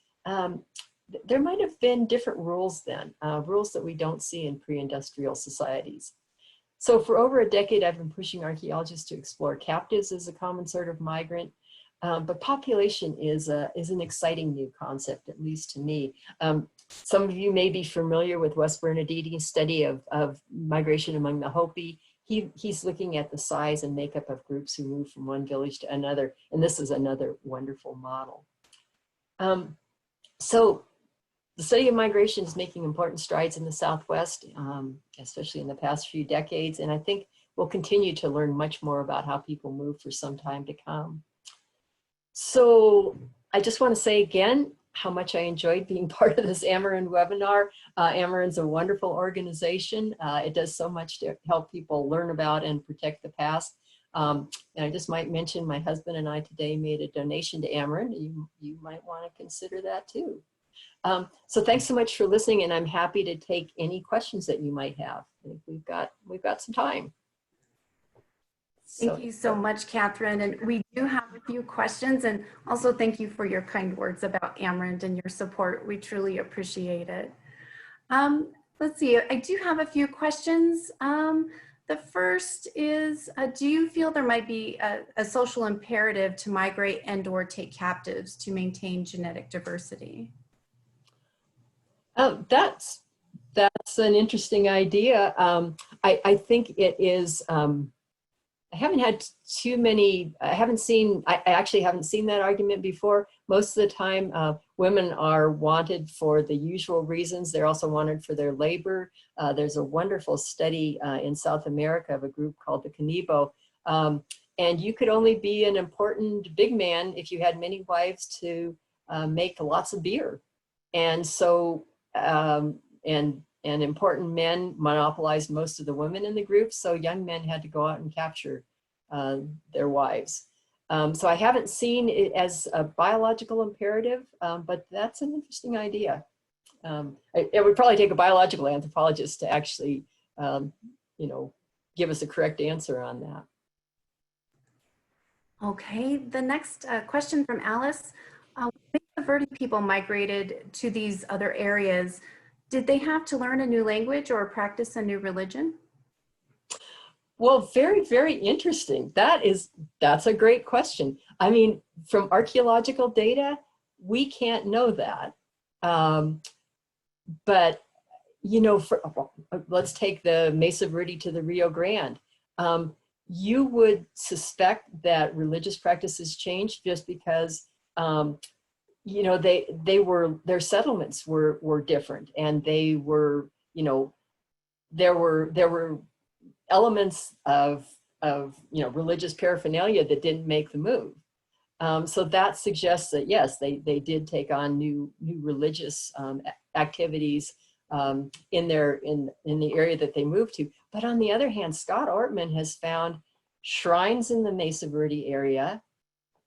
there might have been different rules then, rules that we don't see in pre-industrial societies. So for over a decade, I've been pushing archaeologists to explore captives as a common sort of migrant, but population is an exciting new concept, at least to me. Some of you may be familiar with Wes Bernardini's study of migration among the Hopi. He's looking at the size and makeup of groups who move from one village to another, and this is another wonderful model. So the study of migration is making important strides in the Southwest, especially in the past few decades, and I think we'll continue to learn much more about how people move for some time to come. So I just want to say again how much I enjoyed being part of this Amerind webinar. Amerind's a wonderful organization. It does so much to help people learn about and protect the past. And I just might mention my husband and I today made a donation to Amerind. You might want to consider that too. So thanks so much for listening, and I'm happy to take any questions that you might have. I think we've got some time. Thank you so much, Catherine. And we do have a few questions, and also thank you for your kind words about Amerind and your support. We truly appreciate it. Let's see, I do have a few questions. The first is, do you feel there might be a social imperative to migrate and/or take captives to maintain genetic diversity? That's an interesting idea. I think it is. I haven't had too many, I actually haven't seen that argument before. Most of the time, women are wanted for the usual reasons. They're also wanted for their labor. There's a wonderful study in South America of a group called the Canibo. And you could only be an important big man if you had many wives to make lots of beer. And so, and important men monopolized most of the women in the group, so young men had to go out and capture their wives. So I haven't seen it as a biological imperative, but that's an interesting idea. It would probably take a biological anthropologist to actually, give us a correct answer on that. Okay, the next question from Alice. When the Verde people migrated to these other areas, did they have to learn a new language or practice a new religion? Well, very, very interesting. That's a great question. I mean, from archaeological data, we can't know that. But, you know, let's take the Mesa Verde to the Rio Grande. You would suspect that religious practices changed just because, you know, their settlements were different, and they were, you know, there were elements of you know, religious paraphernalia that didn't make the move. So that suggests that yes, they did take on new religious activities in the area that they moved to. But on the other hand, Scott Ortman has found shrines in the Mesa Verde area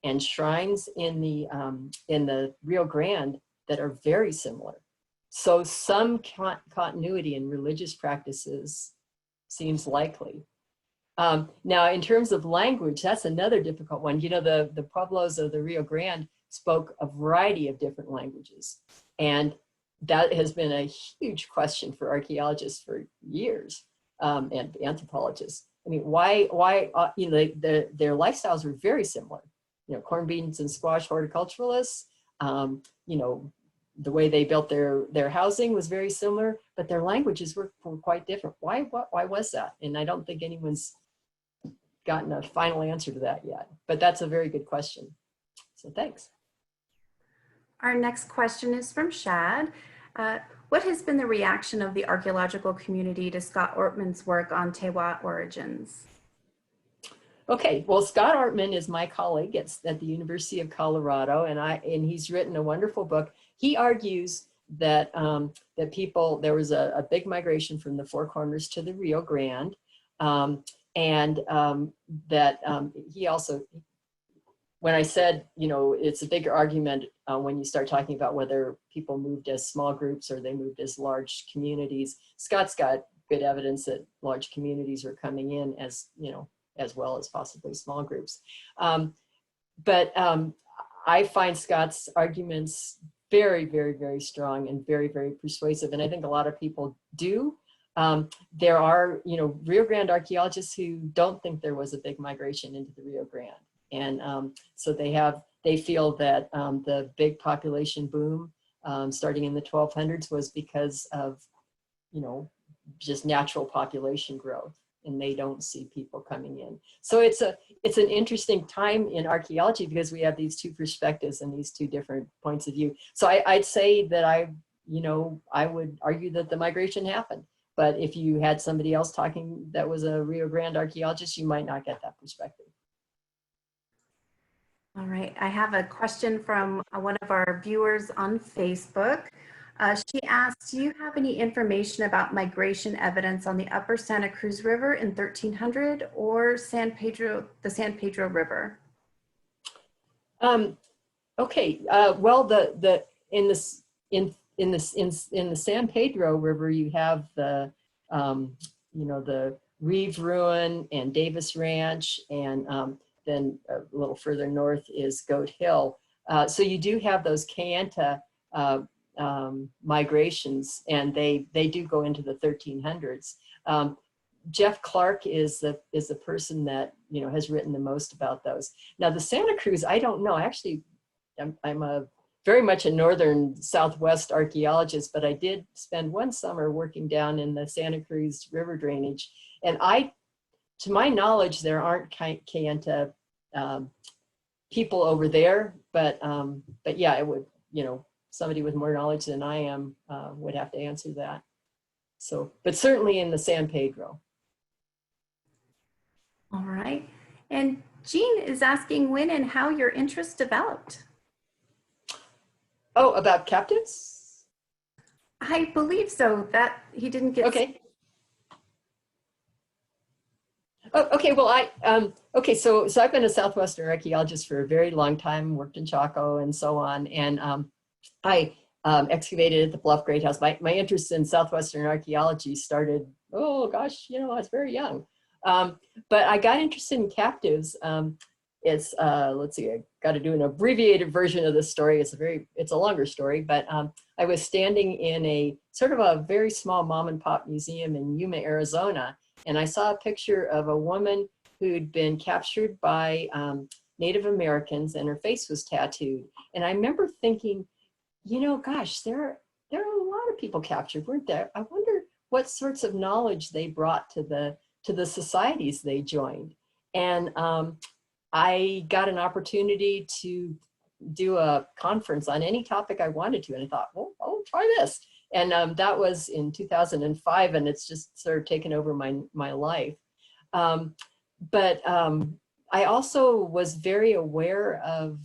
and shrines in the Rio Grande that are very similar. So some continuity in religious practices seems likely. Now, in terms of language, that's another difficult one. You know, the Pueblos of the Rio Grande spoke a variety of different languages. And that has been a huge question for archaeologists for years, and anthropologists. I mean, why you know, their lifestyles were very similar. You know, corn, beans, and squash horticulturalists, you know, the way they built their housing was very similar, but their languages were quite different. Why was that? And I don't think anyone's gotten a final answer to that yet, but that's a very good question. So thanks. Our next question is from Shad. What has been the reaction of the archaeological community to Scott Ortman's work on Tewa origins? Okay, well, Scott Ortman is my colleague at the University of Colorado, and he's written a wonderful book. He argues that there was a big migration from the Four Corners to the Rio Grande, and that he also, when I said, you know, it's a bigger argument when you start talking about whether people moved as small groups or they moved as large communities. Scott's got good evidence that large communities are coming in, as you know, as well as possibly small groups. But I find Scott's arguments very, very, very strong and very, very persuasive. And I think a lot of people do. There are, you know, Rio Grande archaeologists who don't think there was a big migration into the Rio Grande. And so they feel that the big population boom starting in the 1200s was because of, you know, just natural population growth, and they don't see people coming in. So it's an interesting time in archaeology because we have these two perspectives and these two different points of view. So I'd say that I would argue that the migration happened. But if you had somebody else talking that was a Rio Grande archaeologist, you might not get that perspective. All right, I have a question from one of our viewers on Facebook. She asks, do you have any information about migration evidence on the upper Santa Cruz River in 1300 or the San Pedro River? Okay, well, in the San Pedro River, you have the you know, the Reeve Ruin and Davis Ranch, and then a little further north is Goat Hill. So you do have those Kayenta migrations, and they do go into the 1300s. Jeff Clark is the person that, you know, has written the most about those. Now the Santa Cruz, I don't know. Actually, I'm very much a northern Southwest archaeologist, but I did spend one summer working down in the Santa Cruz River drainage, and to my knowledge, there aren't Kayenta people over there, but yeah, it would, you know, somebody with more knowledge than I am would have to answer that. So, but certainly in the San Pedro. All right. And Jean is asking when and how your interest developed. Oh, about captives? I believe so. That he didn't get. Okay. Oh, okay. Well, okay. So I've been a Southwestern archaeologist for a very long time. Worked in Chaco and so on, and I excavated at the Bluff Great House. My interest in Southwestern archaeology started, oh gosh, you know, I was very young. But I got interested in captives. It's, let's see, a got to do an abbreviated version of this story. It's a longer story, but I was standing in a sort of a very small mom and pop museum in Yuma, Arizona, and I saw a picture of a woman who'd been captured by Native Americans, and her face was tattooed. And I remember thinking, you know, gosh, there are a lot of people captured, weren't there? I wonder what sorts of knowledge they brought to the societies they joined. And I got an opportunity to do a conference on any topic I wanted to, and I thought, well, I'll try this. And that was in 2005, and it's just sort of taken over my life. But I also was very aware of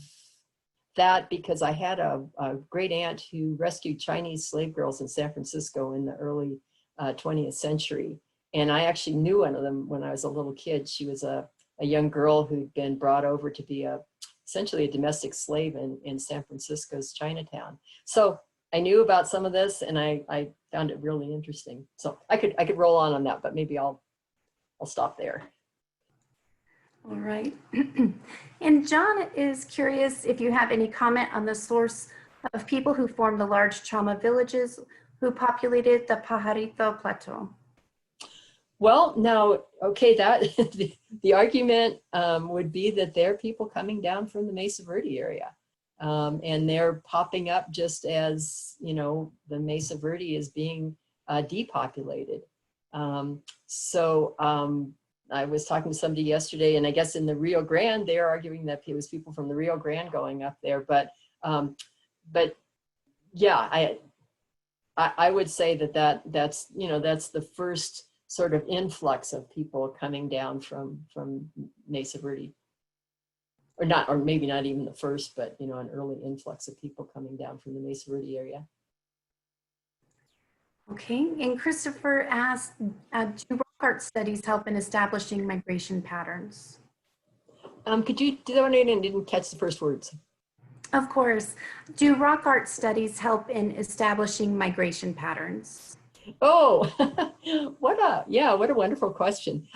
that because I had a great aunt who rescued Chinese slave girls in San Francisco in the early 20th century. And I actually knew one of them when I was a little kid. She was a young girl who'd been brought over to be essentially a domestic slave in San Francisco's Chinatown. So I knew about some of this, and I found it really interesting. So I could roll on that, but maybe I'll stop there. All right. And John is curious if you have any comment on the source of people who formed the large Chama villages who populated the Pajarito Plateau. Well, now, okay, that the argument would be that they're people coming down from the Mesa Verde area. And they're popping up just as, you know, the Mesa Verde is being depopulated. I was talking to somebody yesterday, and I guess in the Rio Grand, they're arguing that it was people from the Rio Grande going up there. But yeah, I would say that's the first sort of influx of people coming down from Mesa Verde. Or maybe not even the first, but, you know, an early influx of people coming down from the Mesa Verde area. Okay, and Christopher asked, do rock art studies help in establishing migration patterns? Could you do that one again? I didn't catch the first words. Of course. Do rock art studies help in establishing migration patterns? Oh, what a wonderful question.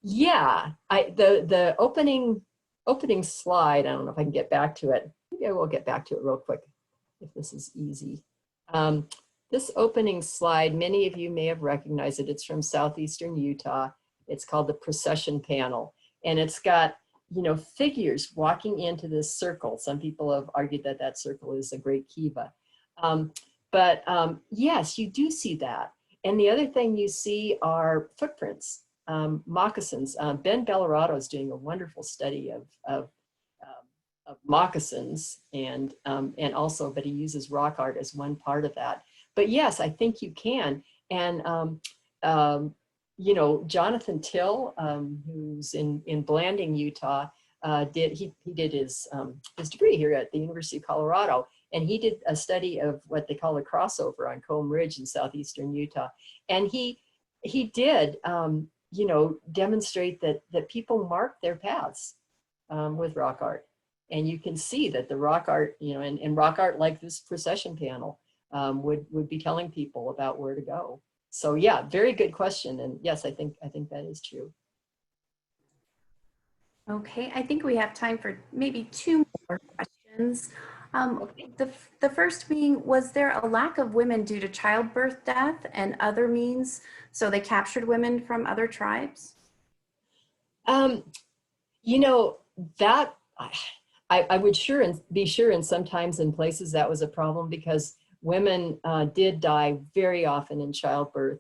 Yeah, the opening slide, I don't know if I can get back to it. Maybe I will get back to it real quick if this is easy. This opening slide, many of you may have recognized it. It's from southeastern Utah. It's called the procession panel. And it's got, you know, figures walking into this circle. Some people have argued that that circle is a great kiva. Yes, you do see that. And the other thing you see are footprints, moccasins. Ben Bellarado is doing a wonderful study of moccasins, and also, but he uses rock art as one part of that. But yes, I think you can. And you know, Jonathan Till, who's in Blanding, Utah, did his degree here at the University of Colorado, and he did a study of what they call a crossover on Comb Ridge in southeastern Utah, and he did you know, demonstrate that people mark their paths with rock art, and you can see that the rock art, you know, and rock art like this procession panel would be telling people about where to go. So yeah, very good question, and yes, I think that is true. Okay, I think we have time for maybe two more questions. Okay. The first being, was there a lack of women due to childbirth death and other means, so they captured women from other tribes? You know, that I would be sure, and sometimes in places that was a problem because women did die very often in childbirth.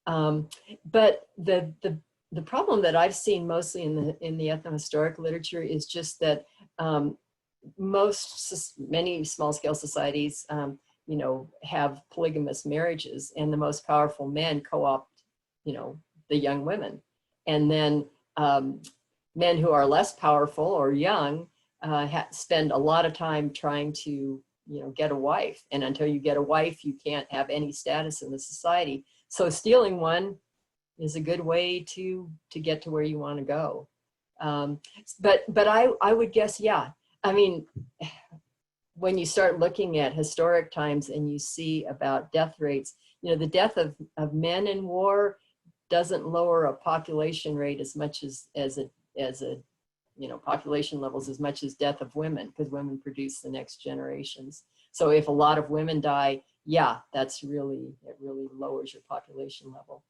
But the problem that I've seen mostly in the ethnohistoric literature is just that many small-scale societies, you know, have polygamous marriages, and the most powerful men co-opt, you know, the young women, and then men who are less powerful or young spend a lot of time trying to, you know, get a wife, and until you get a wife, you can't have any status in the society. So stealing one is a good way to get to where you want to go. But I would guess, yeah. I mean, when you start looking at historic times and you see about death rates, you know, the death of men in war doesn't lower a population rate as much as a population levels as much as death of women, because women produce the next generations. So if a lot of women die, yeah, it really lowers your population level.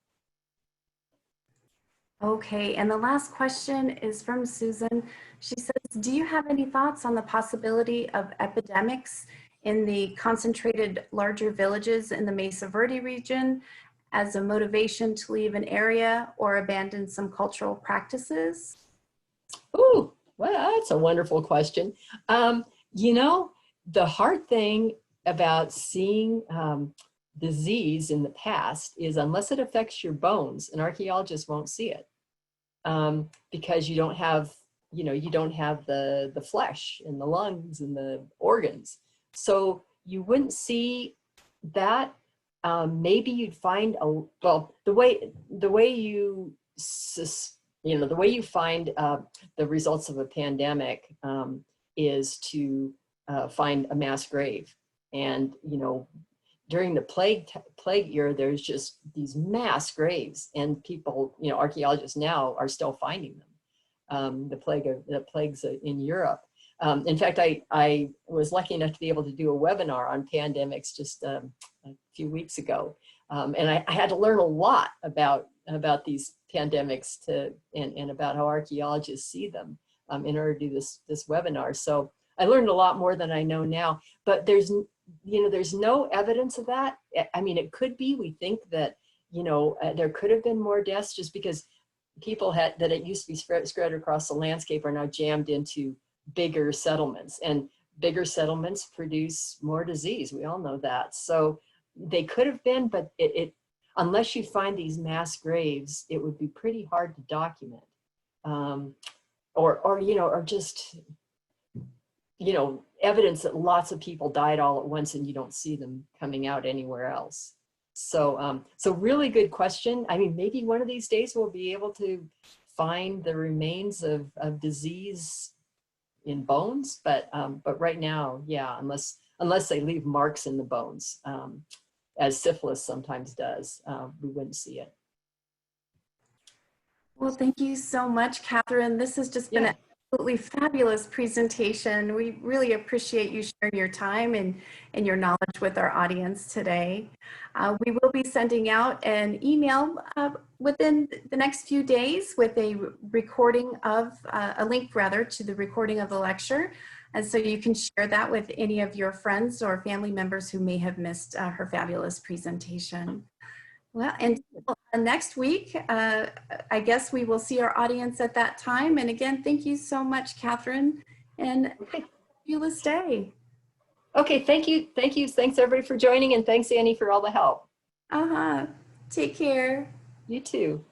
Okay, and the last question is from Susan. She says, do you have any thoughts on the possibility of epidemics in the concentrated larger villages in the Mesa Verde region as a motivation to leave an area or abandon some cultural practices? Ooh, well, that's a wonderful question. The hard thing about seeing disease in the past is unless it affects your bones, an archaeologist won't see it because you don't have the flesh and the lungs and the organs. So you wouldn't see that. Maybe you'd find the way you find the results of a pandemic is to find a mass grave. And during the plague year, there's just these mass graves, and people, archaeologists now are still finding them. The plagues in Europe. In fact, I was lucky enough to be able to do a webinar on pandemics just a few weeks ago, and I had to learn a lot about these pandemics and about how archaeologists see them in order to do this webinar. So I learned a lot more than I know now, but there's no evidence of that. I mean, it could be, we think that, there could have been more deaths just because people that it used to be spread across the landscape are now jammed into bigger settlements, and bigger settlements produce more disease. We all know that. So they could have been, but unless you find these mass graves, it would be pretty hard to document. Or just, evidence that lots of people died all at once and you don't see them coming out anywhere else. So, so really good question. I mean, maybe one of these days we'll be able to find the remains of disease in bones, but right now, yeah, unless they leave marks in the bones, as syphilis sometimes does, we wouldn't see it. Well, thank you so much, Catherine. This has just been an absolutely fabulous presentation. We really appreciate you sharing your time and your knowledge with our audience today. We will be sending out an email within the next few days with a recording of, a link rather, to the recording of the lecture. And so you can share that with any of your friends or family members who may have missed her fabulous presentation. Well, and next week, I guess we will see our audience at that time. And again, thank you so much, Catherine, and fabulous day. Okay, thank you. Thanks everybody for joining, and thanks Annie for all the help. Take care. You too.